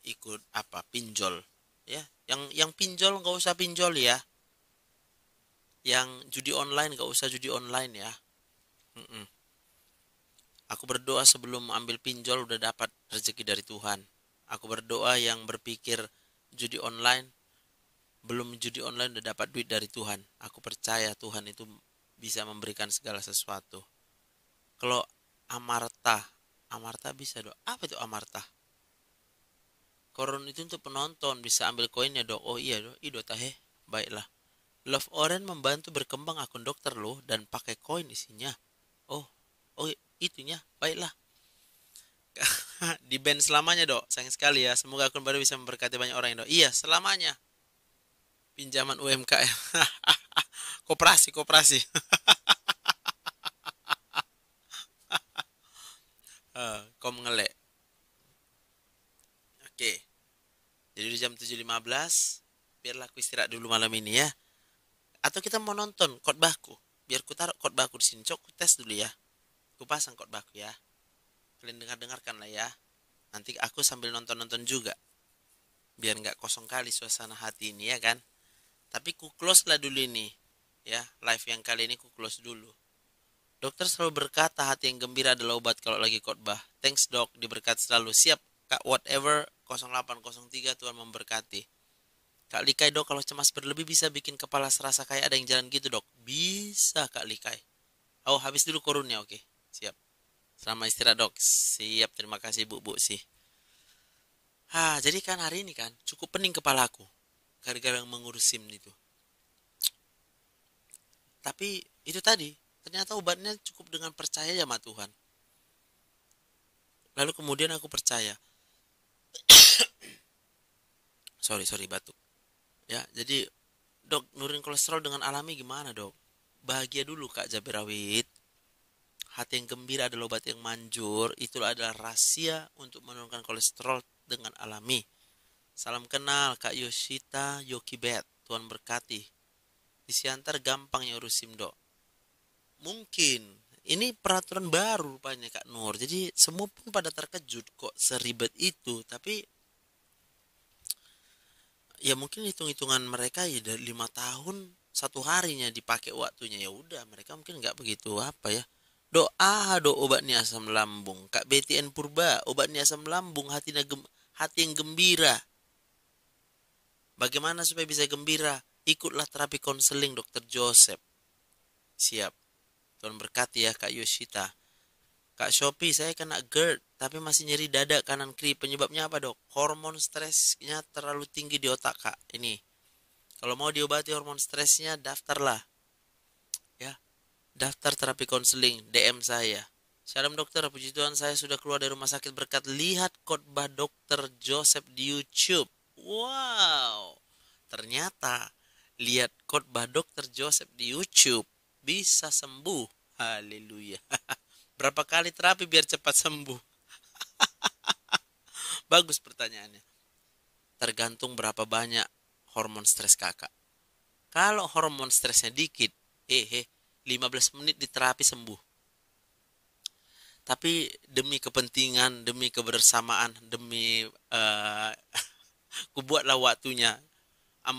ikut pinjol ya. Yang pinjol gak usah pinjol ya. Yang judi online gak usah judi online ya. Aku berdoa sebelum ambil pinjol udah dapat rezeki dari Tuhan. Aku berdoa yang berpikir judi online, belum judi online udah dapat duit dari Tuhan. Aku percaya Tuhan itu bisa memberikan segala sesuatu. Kalau Amarta bisa dok. Apa itu Amarta? Koron itu untuk penonton, bisa ambil koinnya dok. Oh iya dok, iya tahe. Baiklah. Love Orange membantu berkembang akun dokter loh dan pakai koin isinya. Oh, oh itunya. Baiklah. Di band selamanya dok. Sayang sekali ya. Semoga akun baru bisa memberkati banyak orang ya dok. Iya, selamanya. Pinjaman UMKM. Koperasi. Kau mengelek. Oke. Jadi di jam 7.15. Biarlah aku istirahat dulu malam ini ya. Atau kita mau nonton khotbahku. Biar ku taruh khotbahku di sini. Cok, ku tes dulu ya. Ku pasang khotbahku ya. Kalian dengarkan lah ya. Nanti aku sambil nonton-nonton juga. Biar nggak kosong kali suasana hati ini ya kan. Tapi ku close lah dulu ini. Ya, live yang kali ini ku close dulu. Dokter selalu berkata hati yang gembira adalah obat kalau lagi khotbah. Thanks dok, diberkati selalu. Siap, Kak, whatever 0803 Tuhan memberkati. Kak Likai dok, kalau cemas berlebih bisa bikin kepala serasa kayak ada yang jalan gitu dok. Bisa Kak Likai. Oh, habis dulu korunnya, oke. Siap. Selamat istirahat dok. Siap, terima kasih bu sih. Jadi kan hari ini kan cukup pening kepalaku. Gara-gara mengurus SIM itu. Tapi itu tadi, ternyata obatnya cukup dengan percaya sama Tuhan. Lalu kemudian aku percaya. sorry batuk. Ya, jadi dok, nurunin kolesterol dengan alami gimana dok? Bahagia dulu Kak Jabirawit. Hati yang gembira adalah obat yang manjur. Itulah adalah rahasia untuk menurunkan kolesterol dengan alami. Salam kenal Kak Yoshita Yokibet. Tuhan berkati. Di Siantar gampang ya urus SIM dok. Mungkin. Ini peraturan baru rupanya Kak Nur. Jadi semua pun pada terkejut kok seribet itu. Tapi ya mungkin hitung-hitungan mereka ya dari 5 tahun 1 harinya dipakai waktunya, ya udah mereka mungkin nggak begitu apa ya, Doa do obat ni asam lambung. Kak BTN Purba, obat ni asam lambung, hati yang gembira. Bagaimana supaya bisa gembira? Ikutlah terapi konseling Dr. Joseph. Siap. Tuhan berkati ya Kak Yoshita. Kak Shopee, saya kena GERD, tapi masih nyeri dada kanan kiri. Penyebabnya apa dok? Hormon stresnya terlalu tinggi di otak kak. Ini, kalau mau diobati hormon stresnya, daftarlah. Ya, daftar terapi konseling, DM saya. Shalom dokter, puji Tuhan saya sudah keluar dari rumah sakit berkat lihat khotbah Dr. Joseph di YouTube. Wow, ternyata lihat khotbah Dr. Joseph di YouTube bisa sembuh. Haleluya. Berapa kali terapi biar cepat sembuh? Bagus pertanyaannya. Tergantung berapa banyak hormon stres kakak. Kalau hormon stresnya dikit, 15 menit di terapi sembuh. Tapi demi kepentingan, demi kebersamaan, demi kubuatlah waktunya 40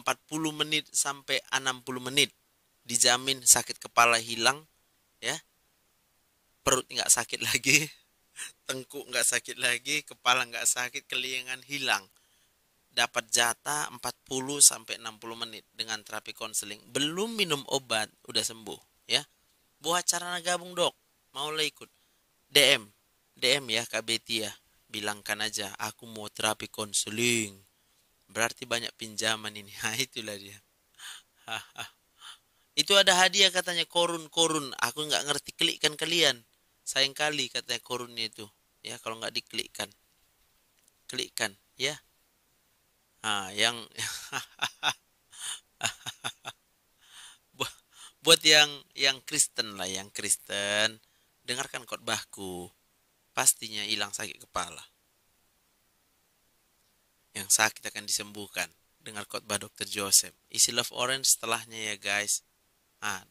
menit sampai 60 menit. Dijamin sakit kepala hilang, ya. Perut nggak sakit lagi, tengkuk nggak sakit lagi, kepala nggak sakit, kelingan hilang. Dapat jatah 40 sampai 60 menit dengan terapi konseling. Belum minum obat, udah sembuh, ya. Buat cara gabung dok, maulah ikut. DM ya Kak Betty ya. Bilangkan aja, aku mau terapi konseling. Berarti banyak pinjaman ini. Itulah dia. Itu ada hadiah katanya, korun. Aku nggak ngerti, klikkan kalian. Sayang kali katanya korunnya itu. Ya, kalau nggak diklikkan. Klikkan, ya. Yang buat yang Kristen lah, yang Kristen, dengarkan khotbahku. Pastinya hilang sakit kepala. Yang sakit akan disembuhkan. Dengar khotbah Dr. Joseph. Isi Love Orange setelahnya ya guys.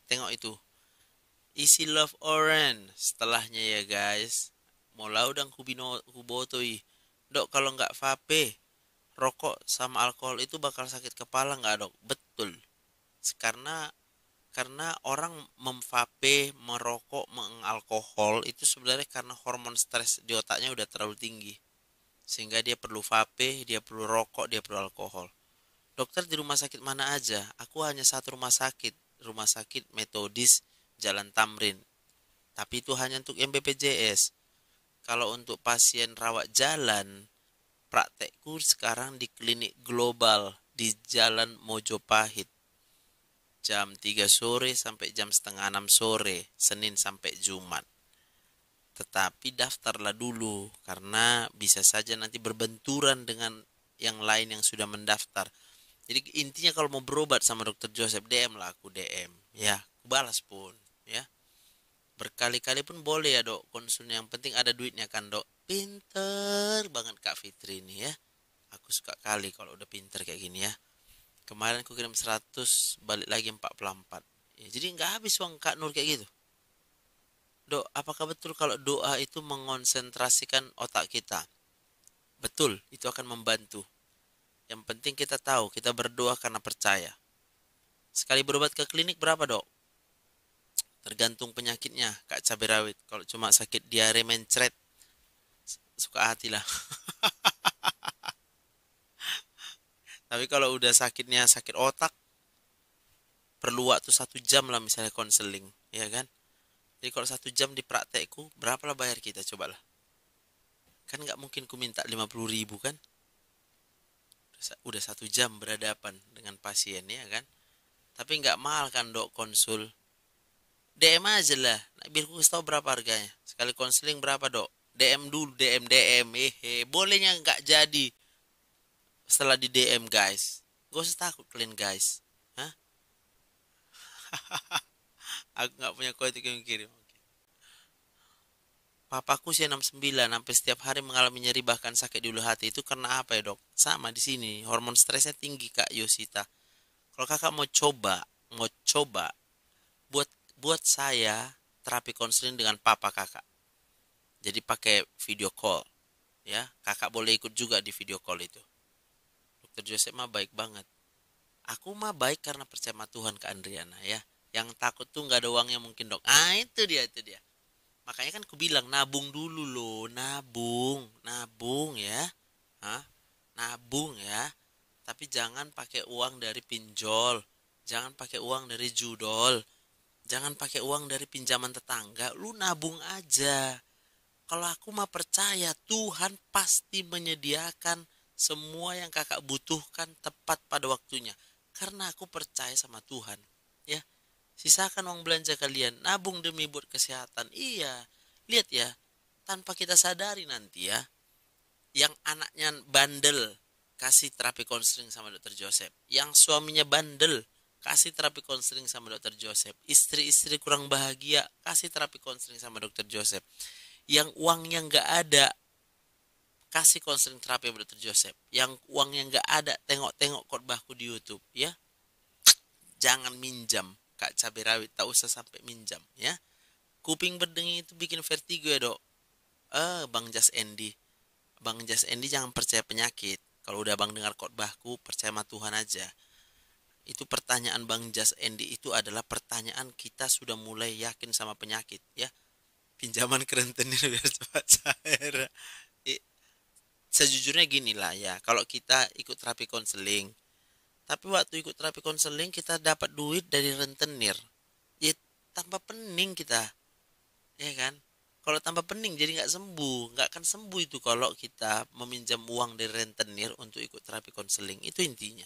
Tengok itu. Isi Love Orange setelahnya ya guys. Mau udang hubotoi. Dok, kalau nggak vape, rokok sama alkohol itu bakal sakit kepala nggak dok? Betul. Karena orang memvape, merokok, mengalkohol itu sebenarnya karena hormon stres di otaknya udah terlalu tinggi. Sehingga dia perlu vape, dia perlu rokok, dia perlu alkohol. Dokter di rumah sakit mana aja? Aku hanya satu rumah sakit Metodis Jalan Tamrin. Tapi itu hanya untuk yang BPJS. Kalau untuk pasien rawat jalan, praktekku sekarang di klinik global di Jalan Mojopahit. Jam 3 sore sampai jam setengah 6 sore, Senin sampai Jumat. Tetapi daftarlah dulu, karena bisa saja nanti berbenturan dengan yang lain yang sudah mendaftar. Jadi intinya kalau mau berobat sama Dr. Joseph, DM lah aku DM. Ya, aku balas pun. Ya, berkali-kali pun boleh ya dok, konsulnya. Yang penting ada duitnya kan dok. Pinter banget Kak Fitri ini ya. Aku suka kali kalau udah pinter kayak gini ya. Kemarin aku kirim 100, balik lagi 44. Ya, jadi nggak habis uang Kak Nur kayak gitu. Dok, apakah betul kalau doa itu mengonsentrasikan otak kita? Betul, itu akan membantu. Yang penting kita tahu, kita berdoa karena percaya. Sekali berobat ke klinik berapa dok? Tergantung penyakitnya, Kak cabai rawit. Kalau cuma sakit diare mencret, suka hati lah. Tapi kalau udah sakitnya sakit otak, perlu waktu 1 jam lah misalnya konseling, ya kan? Jadi kalau 1 jam di praktekku, berapa lah bayar kita, cobalah. Kan nggak mungkin ku minta 50.000 kan? Udah 1 jam berhadapan dengan pasien, ya kan? Tapi nggak mahal kan dok konsul. DM aja lah, nah, biar ku tahu berapa harganya. Sekali konseling berapa dok? DM dulu, DM. Bolehnya nggak jadi setelah di DM guys. Gak usah takut kalian guys. Hah? Aku nggak punya kode yang kirim. Papaku usia 69, sampai setiap hari mengalami nyeri bahkan sakit di ulu hati. Itu karena apa ya dok? Sama di sini, hormon stresnya tinggi Kak Yosita. Kalau kakak mau coba, buat buat saya terapi konseling dengan papa kakak. Jadi pakai video call, ya. Kakak boleh ikut juga di video call itu. Dokter Joseph mah baik banget. Aku mah baik karena percaya sama Tuhan Kak Andriana ya. Yang takut tuh nggak ada uangnya mungkin dok. Itu dia. Makanya kan aku bilang nabung dulu loh, nabung, nabung ya. Hah? Nabung ya. Tapi jangan pakai uang dari pinjol, jangan pakai uang dari judol, jangan pakai uang dari pinjaman tetangga. Lu nabung aja. Kalau aku mah percaya Tuhan pasti menyediakan semua yang kakak butuhkan tepat pada waktunya. Karena aku percaya sama Tuhan. Ya, sisakan uang belanja kalian, nabung demi buat kesehatan. Iya, lihat ya, tanpa kita sadari nanti ya, yang anaknya bandel, kasih terapi konseling sama dokter Joseph. Yang suaminya bandel, kasih terapi konseling sama dokter Joseph. Istri-istri kurang bahagia, kasih terapi konseling sama dokter Joseph. Yang uangnya nggak ada, kasih konseling terapi sama dokter Joseph. Yang uangnya nggak ada, tengok-tengok khotbahku di YouTube ya. Jangan minjam, Kak cabai rawit, tak usah sampai minjam ya. Kuping berdenging itu bikin vertigo ya dok. Bang Jas Endi, Bang Jas Endi jangan percaya penyakit. Kalau udah bang dengar khotbahku, percaya sama Tuhan aja. Itu pertanyaan Bang Jas Endi itu adalah pertanyaan kita sudah mulai yakin sama penyakit ya. Pinjaman ke rentenir biar cepat cair. Sejujurnya gini lah ya, kalau kita ikut terapi konseling, tapi waktu ikut terapi konseling kita dapat duit dari rentenir, ya tambah pening kita, ya kan? Kalau tambah pening jadi nggak sembuh, nggak akan sembuh itu kalau kita meminjam uang dari rentenir untuk ikut terapi konseling, itu intinya.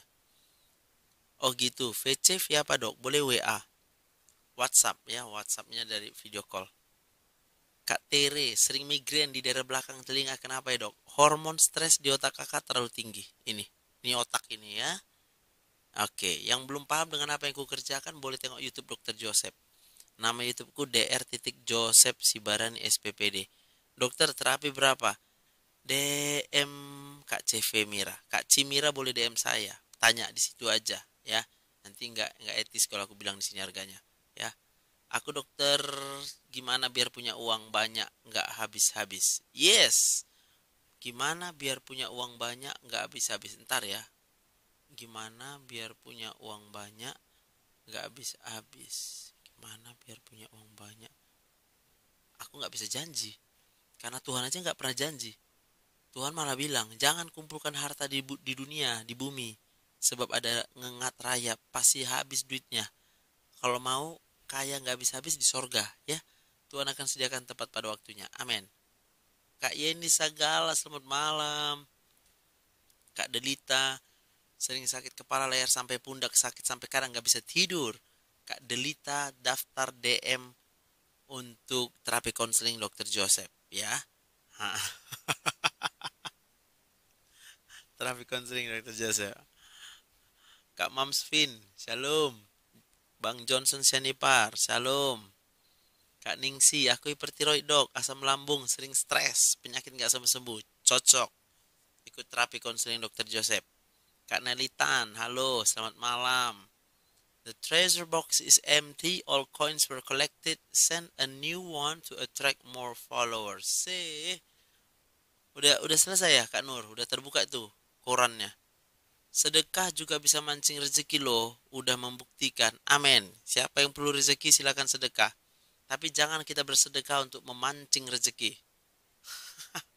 Oh gitu, VC via apa dok? Boleh WA, WhatsApp ya, WhatsAppnya dari video call. Kak Tere, sering migrain di daerah belakang telinga, kenapa ya dok? Hormon stres di otak kakak terlalu tinggi. Ini otak ini ya. Oke, yang belum paham dengan apa yang ku kerjakan boleh tengok YouTube Dokter Joseph. Nama YouTubeku Dr. Joseph Sibarani SPPD. Dokter, terapi berapa? DM Kak CV Mira. Kak Cimira boleh DM saya. Tanya di situ aja ya. Nanti nggak etis kalau aku bilang di sini harganya ya. Aku dokter, gimana biar punya uang banyak nggak habis-habis? Yes. Gimana biar punya uang banyak nggak habis-habis? Ntar ya. Gimana biar punya uang banyak nggak habis-habis? Gimana biar punya uang banyak? Aku nggak bisa janji. Karena Tuhan aja nggak pernah janji. Tuhan malah bilang, jangan kumpulkan harta di dunia, di bumi. Sebab ada ngengat raya, pasti habis duitnya. Kalau mau kaya nggak habis-habis di sorga, ya. Tuhan akan sediakan tepat pada waktunya. Amin. Kak Yeni Sagala, selamat malam. Kak Delita, sering sakit kepala, leher sampai pundak, sakit sampai kadang nggak bisa tidur. Kak Delita daftar DM untuk terapi konseling Dokter Joseph, ya. Terapi konseling Dokter Joseph. Kak Mamsvin, shalom. Bang Johnson Sianipar, shalom. Kak Ningsi, aku hipertiroid dok, asam lambung, sering stres, penyakit nggak sembuh-sembuh, cocok. Ikut terapi konseling Dokter Joseph. Kak Nelitan, halo, selamat malam. The treasure box is empty, all coins were collected, send a new one to attract more followers. Udah selesai ya Kak Nur, udah terbuka tuh korannya. Sedekah juga bisa mancing rezeki loh, udah membuktikan. Amin. Siapa yang perlu rezeki silakan sedekah. Tapi jangan kita bersedekah untuk memancing rezeki.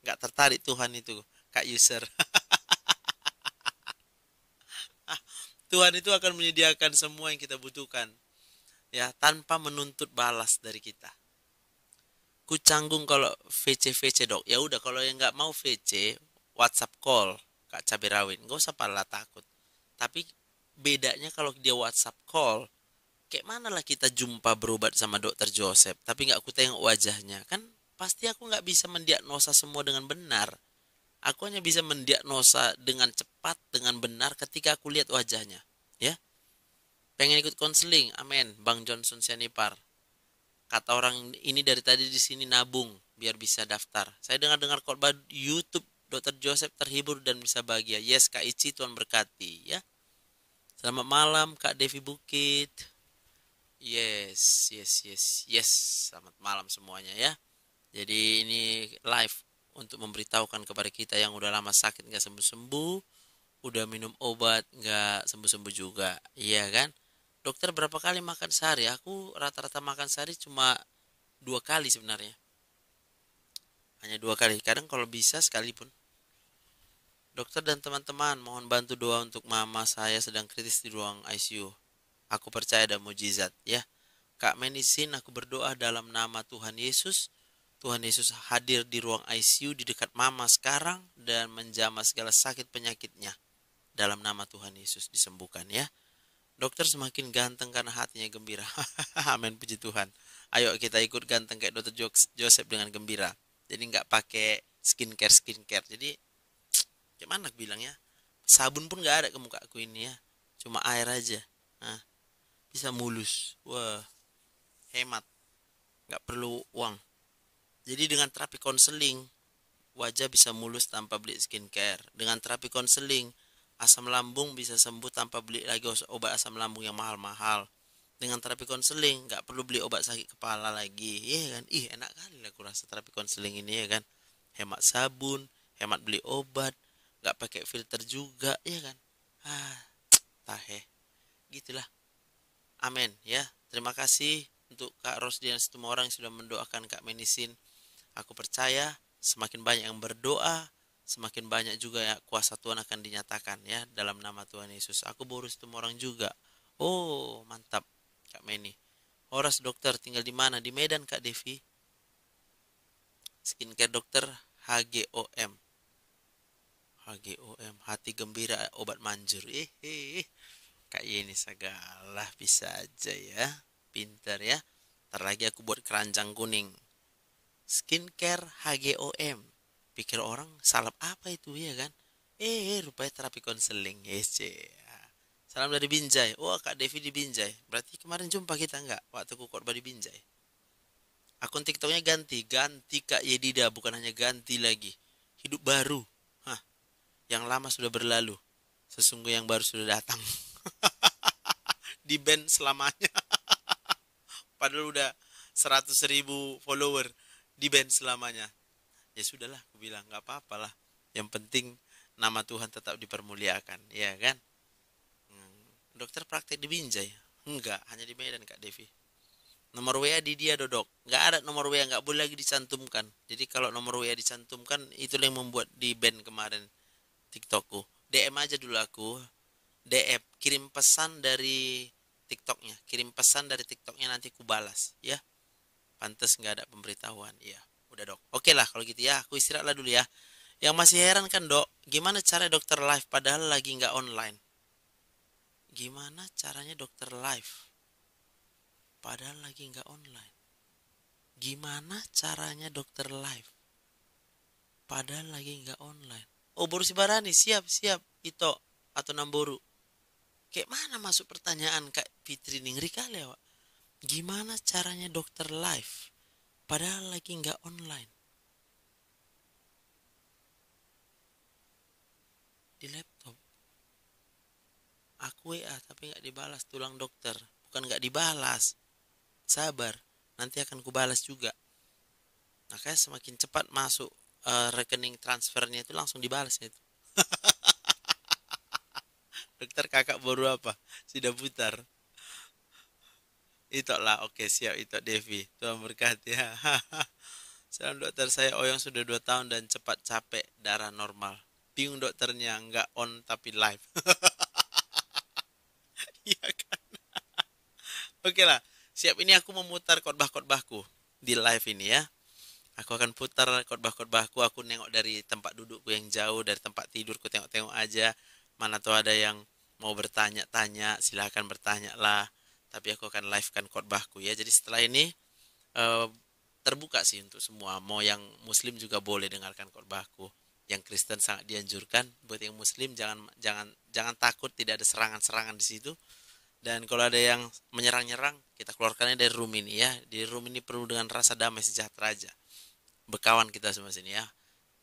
Gak tertarik Tuhan itu, Kak User. Tuhan itu akan menyediakan semua yang kita butuhkan, ya, tanpa menuntut balas dari kita. Ku canggung kalau VC dok. Ya udah, kalau yang nggak mau VC, WhatsApp call Kak Cabai Rawit. Nggak usah pala takut. Tapi bedanya kalau dia WhatsApp call, kayak mana lah kita jumpa berobat sama dokter Joseph, tapi nggak aku tengok wajahnya, kan pasti aku nggak bisa mendiagnosa semua dengan benar. Aku hanya bisa mendiagnosa dengan cepat, dengan benar ketika aku lihat wajahnya. Ya, pengen ikut konseling, amin. Bang Johnson Sianipar. Kata orang ini dari tadi di sini nabung biar bisa daftar. Saya dengar-dengar khotbah YouTube Dokter Joseph terhibur dan bisa bahagia. Yes, Kak Ici, Tuhan berkati ya. Selamat malam Kak Devi Bukit. Yes. Selamat malam semuanya ya. Jadi ini live untuk memberitahukan kepada kita yang udah lama sakit nggak sembuh-sembuh, udah minum obat nggak sembuh-sembuh juga, iya kan? Dokter berapa kali makan sehari? Aku rata-rata makan sehari cuma 2 kali sebenarnya. hanya 2 kali, kadang kalau bisa sekalipun. Dokter dan teman-teman, mohon bantu doa untuk mama saya sedang kritis di ruang ICU. Aku percaya ada mujizat ya. Kak Menisin, aku berdoa dalam nama Tuhan Yesus. Tuhan Yesus hadir di ruang ICU di dekat mama sekarang dan menjamah segala sakit penyakitnya. Dalam nama Tuhan Yesus disembuhkan ya. Dokter semakin ganteng karena hatinya gembira. Amin, puji Tuhan. Ayo kita ikut ganteng kayak Dokter Joseph dengan gembira. Jadi nggak pakai skincare. Jadi gimana aku bilangnya? Sabun pun nggak ada ke muka aku ini ya. Cuma air aja. Nah, bisa mulus. Wah, hemat. Nggak perlu uang. Jadi dengan terapi konseling, wajah bisa mulus tanpa beli skincare. Dengan terapi konseling, asam lambung bisa sembuh tanpa beli lagi obat asam lambung yang mahal-mahal. Dengan terapi konseling, nggak perlu beli obat sakit kepala lagi. Iya kan? Ih, enak kali lah aku rasa terapi konseling ini ya kan. Hemat sabun, hemat beli obat, nggak pakai filter juga, ya kan? Ah, tahe. Gitulah. Amin ya. Terima kasih untuk Kak Rosdian semua orang yang sudah mendoakan Kak Menisin. Aku percaya semakin banyak yang berdoa, semakin banyak juga ya kuasa Tuhan akan dinyatakan ya dalam nama Tuhan Yesus. Aku baru semua orang juga. Oh, mantap Kak Meni. Horas dokter tinggal di mana? Di Medan Kak Devi. Skincare dokter HGOM. HGOM, hati gembira obat manjur. Kak Yeni segala bisa aja ya. Pinter ya. Ntar lagi aku buat keranjang kuning. Skincare HGOM. Pikir orang salep apa itu ya kan? Rupanya terapi konseling. Yes, salam dari Binjai. Oh, Kak Devi di Binjai. Berarti kemarin jumpa kita enggak? Waktu aku khotbah di Binjai. Akun TikToknya ganti. Ganti Kak Yedida. Bukan hanya ganti lagi. Hidup baru. Hah, yang lama sudah berlalu. Sesungguhnya yang baru sudah datang. Di band selamanya. Padahal udah 100.000 follower. Di band selamanya. Ya sudahlah, aku bilang nggak apa-apalah. Yang penting nama Tuhan tetap dipermuliakan, ya kan? Dokter praktek di Binjai? Enggak, hanya di Medan Kak Devi. Nomor WA di dia Dodok. Nggak ada nomor WA, nggak boleh lagi dicantumkan. Jadi kalau nomor WA dicantumkan, itulah yang membuat di ban kemarin TikTokku. DM aja dulu aku. DM, kirim pesan dari TikToknya. Kirim pesan dari TikToknya nanti ku balas, ya. Pantes nggak ada pemberitahuan, ya. Udah dok. Oke lah kalau gitu ya, aku istirahatlah dulu ya. Yang masih heran kan dok, gimana cara dokter live padahal lagi nggak online? Gimana caranya dokter live padahal lagi nggak online? Gimana caranya dokter live padahal lagi nggak online? Oh baru si Barani, siap itu atau Namboru. Kayak mana masuk pertanyaan Kak Fitri nih, ngeri kali ya Wak. Gimana caranya dokter live padahal lagi nggak online? Di laptop. Aku WA tapi nggak dibalas tulang dokter. Bukan nggak dibalas. Sabar, nanti akan kubalas juga. Makanya semakin cepat masuk rekening transfernya itu langsung dibalas itu. Dokter kakak baru apa? Sudah putar. Itu lah, oke siap itu Devi. Tuhan berkati ya. Salam dokter, saya Oyong sudah 2 tahun dan cepat capek darah normal. Bingung dokternya nggak on tapi live. Iya kan? Oke lah, siap ini aku memutar khotbah-khotbahku di live ini ya. Aku akan putar khotbah-khotbahku, aku nengok dari tempat dudukku yang jauh, dari tempat tidurku tengok-tengok aja. Mana tuh ada yang mau bertanya-tanya, silahkan bertanya lah. Tapi aku akan livekan khotbahku ya. Jadi setelah ini eh, terbuka sih untuk semua. Mau yang Muslim juga boleh dengarkan khotbahku. Yang Kristen sangat dianjurkan. Buat yang Muslim jangan takut, tidak ada serangan-serangan di situ. Dan kalau ada yang menyerang-nyerang, kita keluarkannya dari room ini ya. Di room ini penuh dengan rasa damai sejahtera aja. Berkawan kita semua sini ya.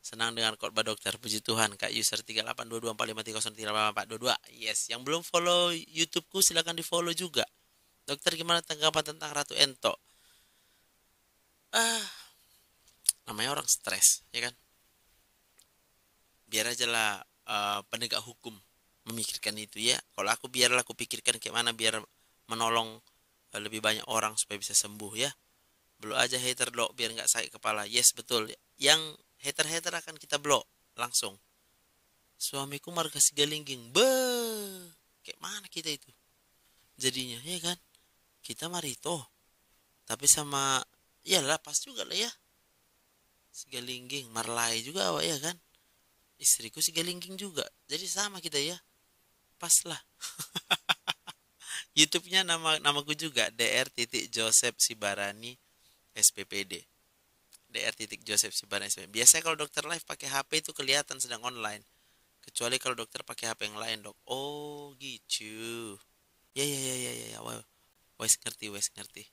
Senang dengan khotbah dokter. Puji Tuhan. Kak user 382245303822. Yes, yang belum follow YouTubeku silahkan di follow juga. Dokter gimana tanggapan tentang Ratu Ento? Ah, namanya orang stres, ya kan? Biar aja lah penegak hukum memikirkan itu ya. Kalau aku biarlah aku pikirkan kayak mana biar menolong lebih banyak orang supaya bisa sembuh ya. Blok aja hater dok biar nggak sakit kepala. Yes betul. Yang hater-hater akan kita blok langsung. Suamiku marga Sigalingging. Kayak mana kita itu? Jadinya ya kan? Kita Marito. Tapi sama iyalah pas juga lah ya. Sigalingging, Marlai juga awak ya kan? Istriku Sigalingging juga. Jadi sama kita ya. Pas lah. YouTube-nya namaku juga Dr. Sibarani SPPD. Dr. Sibarani SPPD. Biasanya kalau dokter live pakai HP itu kelihatan sedang online. Kecuali kalau dokter pakai HP yang lain, Dok. Oh, gitu. Ya ya ya ya ya. Wow. Wes ngerti, wes ngerti.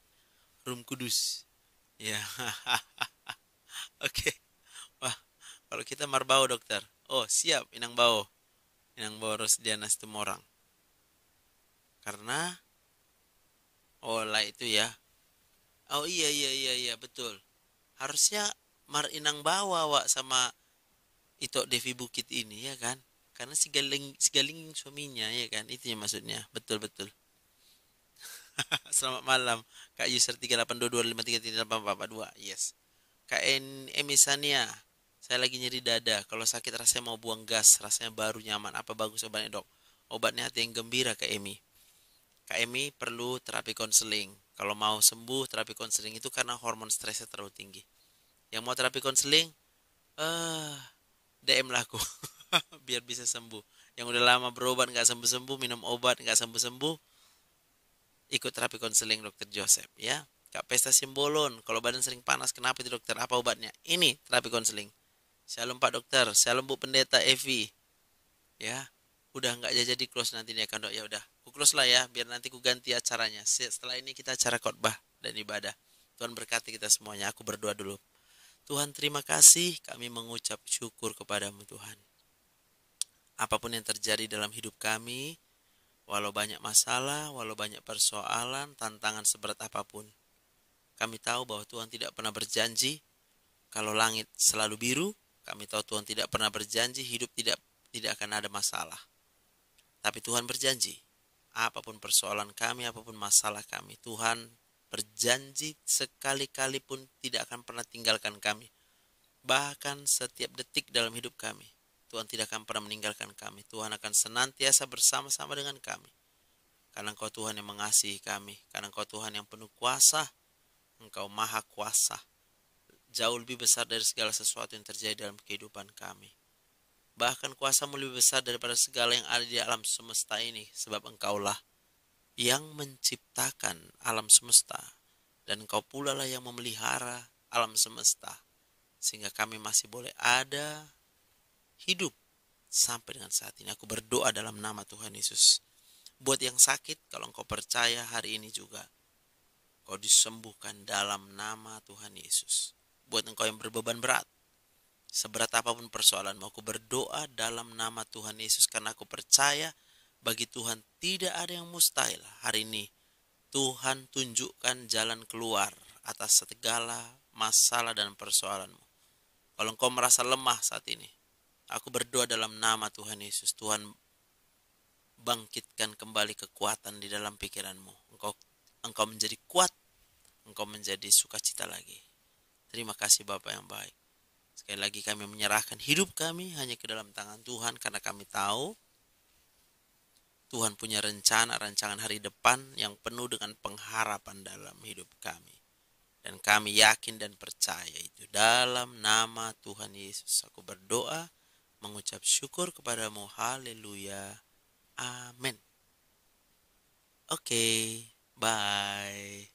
Room Kudus. Ya. Oke. Wah, kalau kita Marbao, dokter. Oh, siap, Inang Bao. Inang Bao Rosdiana Situmorang. Karena oh lah itu ya. Oh iya iya iya iya betul. Harusnya Mar Inang bawa Wak sama Ito Devi Bukit ini ya kan. Karena si Galing suaminya ya kan. Itu ya maksudnya. Betul betul. Selamat malam. Kak user 38225338442. Yes. Kak Emisania. Saya lagi nyeri dada. Kalau sakit rasanya mau buang gas. Rasanya baru nyaman. Apa bagus obatnya dok? Obatnya hati yang gembira Kak Emi. Kak Emi perlu terapi konseling. Kalau mau sembuh terapi konseling itu karena hormon stresnya terlalu tinggi. Yang mau terapi konseling, DM lah aku biar bisa sembuh. Yang udah lama berobat nggak sembuh-sembuh, minum obat nggak sembuh-sembuh, ikut terapi konseling dokter Joseph ya. Kak Pesta Simbolon, kalau badan sering panas kenapa itu dokter? Apa obatnya? Ini terapi konseling. Shalom Pak Dokter, shalom Bu Pendeta Evi. Ya, udah nggak jadi close nanti nih kan dok. Ya udah, ku close lah ya, biar nanti ku ganti acaranya. Setelah ini kita acara khotbah dan ibadah. Tuhan berkati kita semuanya. Aku berdoa dulu. Tuhan terima kasih, kami mengucap syukur kepadamu Tuhan. Apapun yang terjadi dalam hidup kami, walau banyak masalah, walau banyak persoalan, tantangan seberat apapun, kami tahu bahwa Tuhan tidak pernah berjanji kalau langit selalu biru. Kami tahu Tuhan tidak pernah berjanji hidup tidak akan ada masalah. Tapi Tuhan berjanji, apapun persoalan kami, apapun masalah kami, Tuhan berjanji sekali-kali pun tidak akan pernah tinggalkan kami. Bahkan setiap detik dalam hidup kami, Tuhan tidak akan pernah meninggalkan kami. Tuhan akan senantiasa bersama-sama dengan kami. Karena Engkau Tuhan yang mengasihi kami. Karena Engkau Tuhan yang penuh kuasa. Engkau maha kuasa. Jauh lebih besar dari segala sesuatu yang terjadi dalam kehidupan kami. Bahkan kuasa-Mu lebih besar daripada segala yang ada di alam semesta ini. Sebab Engkaulah yang menciptakan alam semesta. Dan Engkau pula lah yang memelihara alam semesta. Sehingga kami masih boleh ada, hidup sampai dengan saat ini. Aku berdoa dalam nama Tuhan Yesus. Buat yang sakit, kalau engkau percaya hari ini juga, kau disembuhkan dalam nama Tuhan Yesus. Buat engkau yang berbeban berat, seberat apapun persoalanmu, aku berdoa dalam nama Tuhan Yesus. Karena aku percaya bagi Tuhan tidak ada yang mustahil. Hari ini Tuhan tunjukkan jalan keluar atas segala masalah dan persoalanmu. Kalau engkau merasa lemah saat ini, aku berdoa dalam nama Tuhan Yesus. Tuhan bangkitkan kembali kekuatan di dalam pikiranmu. Engkau menjadi kuat. Engkau menjadi sukacita lagi. Terima kasih Bapa yang baik. Sekali lagi kami menyerahkan hidup kami hanya ke dalam tangan Tuhan. Karena kami tahu Tuhan punya rancangan hari depan yang penuh dengan pengharapan dalam hidup kami. Dan kami yakin dan percaya itu. Dalam nama Tuhan Yesus aku berdoa, mengucap syukur kepadamu. Haleluya. Amin. Oke, bye.